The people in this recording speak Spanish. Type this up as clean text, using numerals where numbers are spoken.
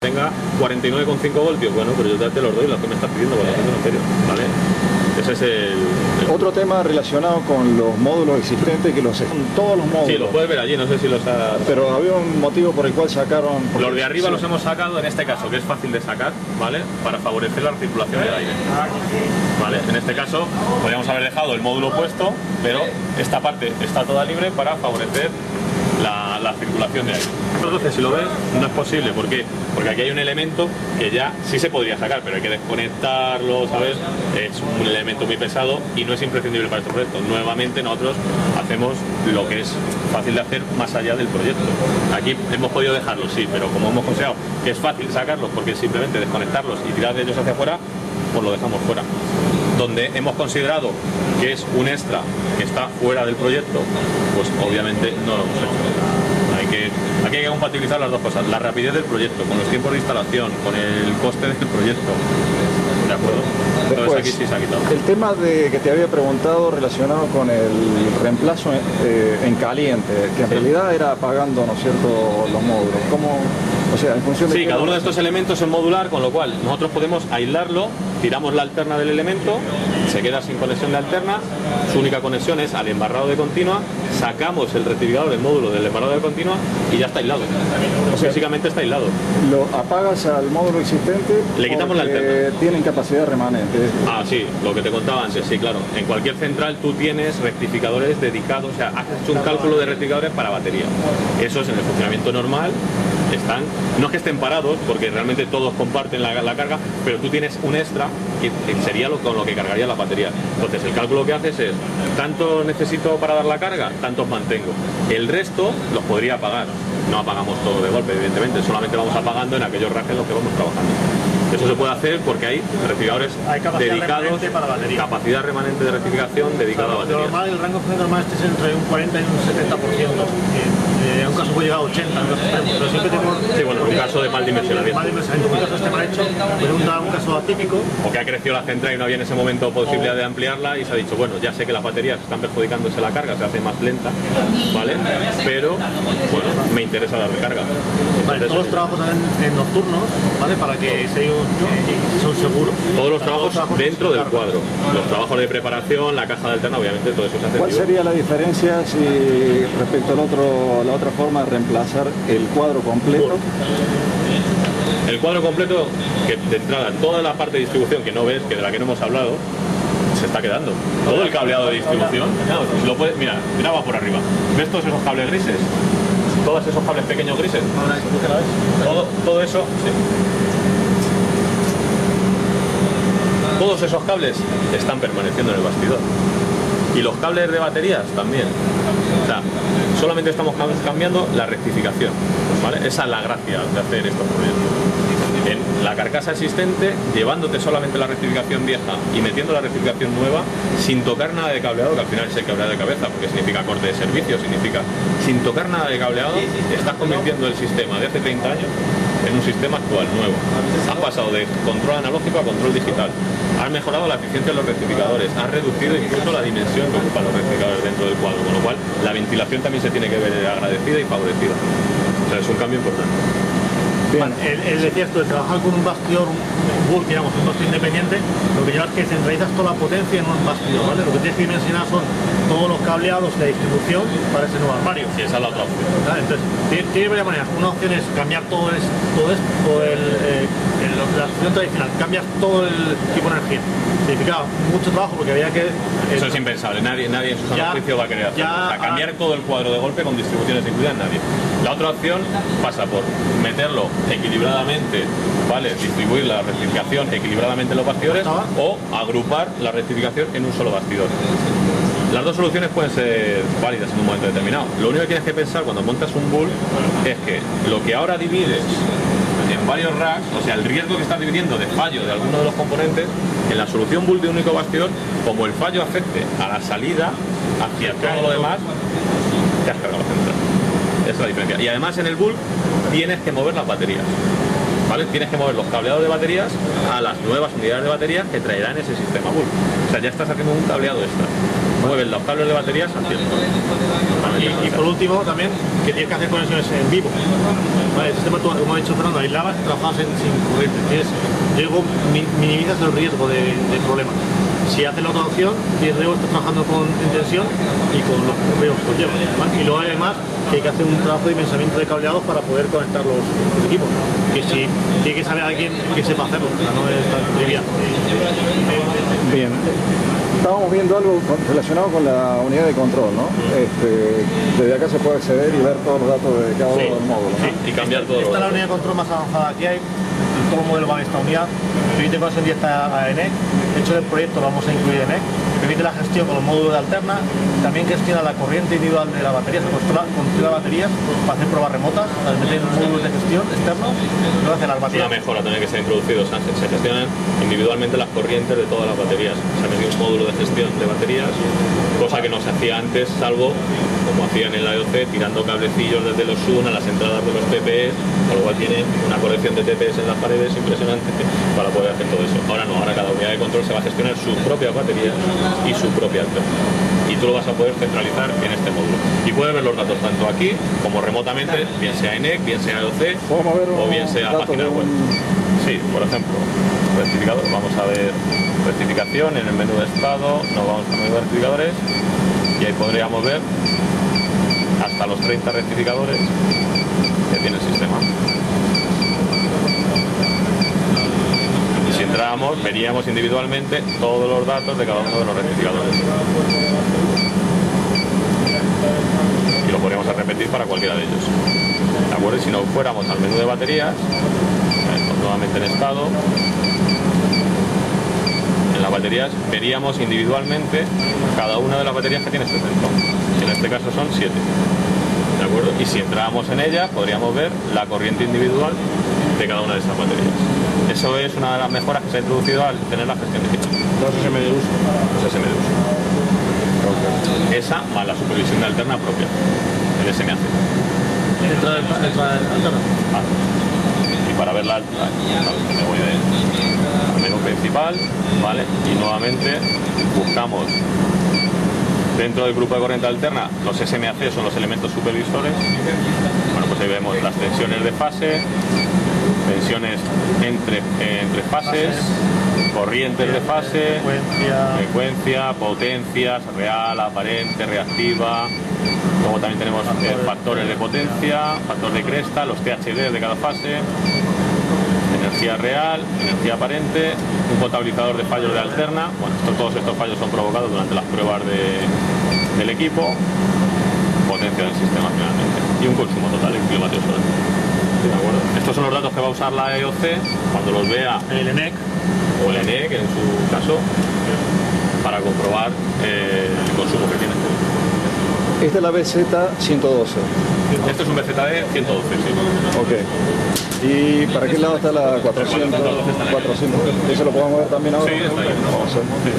tenga 49,5 voltios, bueno, pero yo te los doy los que me estás pidiendo por la gente en serio, ¿vale? Ese es el... Otro tema relacionado con los módulos existentes, que los todos los módulos. Sí, los puedes ver allí, no sé si los has... Pero había un motivo por el cual sacaron... Los de arriba sí. los hemos sacado en este caso, que es fácil de sacar, ¿vale? Para favorecer la circulación del aire. ¿Vale? En este caso podríamos haber dejado el módulo puesto, pero esta parte está toda libre para favorecer la circulación de aire. Entonces, si lo ves, no es posible. ¿Por qué? Porque aquí hay un elemento que ya sí se podría sacar, pero hay que desconectarlo, ¿sabes? Es un elemento muy pesado y no es imprescindible para este proyecto. Nuevamente nosotros hacemos lo que es fácil de hacer más allá del proyecto. Aquí hemos podido dejarlos, sí, pero como hemos considerado que es fácil sacarlos porque es simplemente desconectarlos y tirar de ellos hacia afuera, pues lo dejamos fuera. Donde hemos considerado que es un extra que está fuera del proyecto, pues obviamente no lo hemos hecho. Aquí hay que compatibilizar las dos cosas, la rapidez del proyecto, con los tiempos de instalación, con el coste del proyecto. ¿De acuerdo? Entonces Después, aquí sí se ha quitado. El tema que te había preguntado relacionado con el reemplazo en caliente, que en realidad era apagando, ¿no es cierto?, los módulos. ¿Cómo? O sea, en función de... Sí, cada uno de estos elementos es modular, con lo cual nosotros podemos aislarlo, tiramos la alterna del elemento, se queda sin conexión de alterna, su única conexión es al embarrado de continua, sacamos el rectificador del módulo del embarrado de continua y ya está aislado. O sea, físicamente está aislado. Lo apagas al módulo existente, le quitamos la alterna. Tienen capacidad remanente. Ah, sí, lo que te contaba antes, sí, claro. En cualquier central tú tienes rectificadores dedicados, o sea, haces un cálculo de rectificadores para batería. Esos en el funcionamiento normal están, no es que estén parados, porque realmente todos comparten la carga, pero tú tienes un extra que sería con lo que cargaría la batería. Entonces el cálculo que haces es, tanto necesito para dar la carga, tantos mantengo. El resto los podría apagar. No apagamos todo de golpe, evidentemente, solamente vamos apagando en aquellos racks en los que vamos trabajando. Eso se puede hacer porque hay rectificadores dedicados, para batería. capacidad remanente de rectificación dedicada a batería. Normal, el rango normal es entre un 40 y un 70%. En un caso puede llegar a 80, en otros extremos, pero siempre tenemos... Sí, bueno, en un caso de mal dimensionamiento. Mal dimensionamiento, muchos casos que me han hecho, pero un caso atípico. O que ha crecido la central y no había en ese momento posibilidad de ampliarla y se ha dicho, bueno, ya sé que las baterías están perjudicándose la carga, se hace más lenta, ¿vale? Pero, bueno, me interesa dar recarga. Vale, todos los trabajos en nocturnos, ¿vale? Para que son seguros. Todos los trabajos dentro del cuadro. Los trabajos de preparación, la caja de alterna, obviamente todo eso se hace. ¿Cuál sería la diferencia si respecto a la otra forma de reemplazar el cuadro completo? El cuadro completo, que de entrada, toda la parte de distribución que no ves, que de la que no hemos hablado, se está quedando. Todo el cableado de distribución, mira va por arriba. ¿Ves todos esos cables grises? Todos esos cables pequeños grises. Todo eso, sí. Todos esos cables están permaneciendo en el bastidor. Y los cables de baterías también. O sea, solamente estamos cambiando la rectificación, ¿vale? Esa es la gracia de hacer estos proyectos. En la carcasa existente, llevándote solamente la rectificación vieja y metiendo la rectificación nueva, sin tocar nada de cableado, que al final es el cableado de cabeza, porque significa corte de servicio, significa sin tocar nada de cableado, estás convirtiendo el sistema de hace 30 años en un sistema actual, nuevo. Has pasado de control analógico a control digital. Has mejorado la eficiencia de los rectificadores, has reducido incluso la dimensión que ocupan los rectificadores dentro del cuadro, con lo cual la ventilación también se tiene que ver agradecida y favorecida. O sea, es un cambio importante. Es cierto, de trabajar con un bastidor, un bulk, digamos, un bastidor independiente, lo que lleva es que centralizas toda la potencia en un bastidor, ¿vale? Lo que tienes que dimensionar son todos los cableados de distribución para ese nuevo armario. Sí, esa es la otra opción. ¿Vale? Entonces, tiene varias maneras. Una opción es cambiar la opción tradicional, cambias todo el tipo de energía. Significaba mucho trabajo porque había que... Eso es impensable, nadie en su sano juicio va a querer hacerlo. O sea, cambiar todo el cuadro de golpe con distribuciones incluidas, nadie. La otra opción pasa por meterlo equilibradamente, ¿vale? Distribuir la rectificación equilibradamente en los bastidores o agrupar la rectificación en un solo bastidor. Las dos soluciones pueden ser válidas en un momento determinado. Lo único que tienes que pensar cuando montas un bulk es que lo que ahora divides en varios racks, o sea, el riesgo que estás dividiendo de fallo de alguno de los componentes, en la solución bulk de único bastidor, como el fallo afecte a la salida hacia todo lo demás, te has cargado la central. Esa es la diferencia. Y además en el bulk tienes que mover las baterías. ¿vale? Tienes que mover los cableados de baterías a las nuevas unidades de baterías que traerán ese sistema bulk. O sea, ya estás haciendo un cableado extra. Mueves los cables de baterías hacia el y por último también que tienes que hacer conexiones en vivo. Vale, el sistema, como ha dicho Fernando, aislabas, trabajas sin corriente. Luego minimizas el riesgo de problemas. Si haces la otra opción, luego estás trabajando en tensión y con los riesgos que conlleva. Y luego además que hay que hacer un trabajo de dimensionamiento de cableados para poder conectar los equipos. Que si tiene que saber alguien que sepa hacerlo, o sea, no es tan trivial. Bien. Estábamos viendo algo relacionado con la unidad de control, ¿no? Desde acá se puede acceder y ver todos los datos de cada uno de los módulos, ¿no? Y cambiar todo. Esta es la unidad de control más avanzada que hay. Todos los modelos van a esta unidad. Permite conexión directa a ENEC. De hecho, del proyecto lo vamos a incluir ENEC. Permite la gestión con los módulos de alterna. También gestiona la corriente individual de la batería. Se controla baterías para hacer pruebas remotas. Al meter módulos de gestión externos, lo hace las baterías. Es una mejora también que se ha introducido. O sea, se gestionan individualmente las corrientes de todas las baterías. Se ha metido un módulo de gestión de baterías, cosa que no se hacía antes, salvo como hacían en la IoC, tirando cablecillos desde los SUN a las entradas de los TPS, con lo cual tiene una colección de TPS en las paredes impresionante para poder hacer todo eso. Ahora no, ahora cada unidad de control se va a gestionar sus propias baterías y su propia alterna. Y tú lo vas a poder centralizar en este módulo. Y puedes ver los datos tanto aquí como remotamente, bien sea ENEC, bien sea IoC o bien sea página web. Sí, por ejemplo, rectificador, vamos a ver rectificación en el menú de estado, nos vamos al menú de rectificadores y ahí podríamos ver hasta los 30 rectificadores que tiene el sistema. Y si entráramos, veríamos individualmente todos los datos de cada uno de los rectificadores. Y lo podríamos repetir para cualquiera de ellos. ¿De acuerdo? Y si nos fuéramos al menú de baterías, nuevamente en estado, en las baterías veríamos individualmente cada una de las baterías que tiene este centro. En este caso son 7. ¿De acuerdo? Y si entramos en ella podríamos ver la corriente individual de cada una de estas baterías. Eso es una de las mejoras que se ha introducido al tener la gestión digital. Los SM de uso. Los SM de uso. Esa más la supervisión de alterna propia, el SMAC. Entra de alterna. Y para ver la alta, me voy al menú principal, ¿vale? Y nuevamente buscamos dentro del grupo de corriente alterna, los SMAC son los elementos supervisores. Bueno, pues ahí vemos las tensiones de fase, tensiones entre fases, corrientes de fase, frecuencia, potencias, real, aparente, reactiva. Luego también tenemos factores de potencia, factor de cresta, los THD de cada fase, energía real, energía aparente, un contabilizador de fallos de alterna. Bueno, todos estos fallos son provocados durante las pruebas del equipo, potencia del sistema finalmente y un consumo total en kilovatios hora. ¿De acuerdo? Estos son los datos que va a usar la IoC cuando los vea el ENEC o el ENEC en su caso para comprobar el consumo que tiene. Esta es la BZ112. Este es un BZD 112, sí. Ok. ¿Y para qué lado está la 400? ¿Eso lo podemos ver también ahora? Sí, está ahí. Vamos a ver.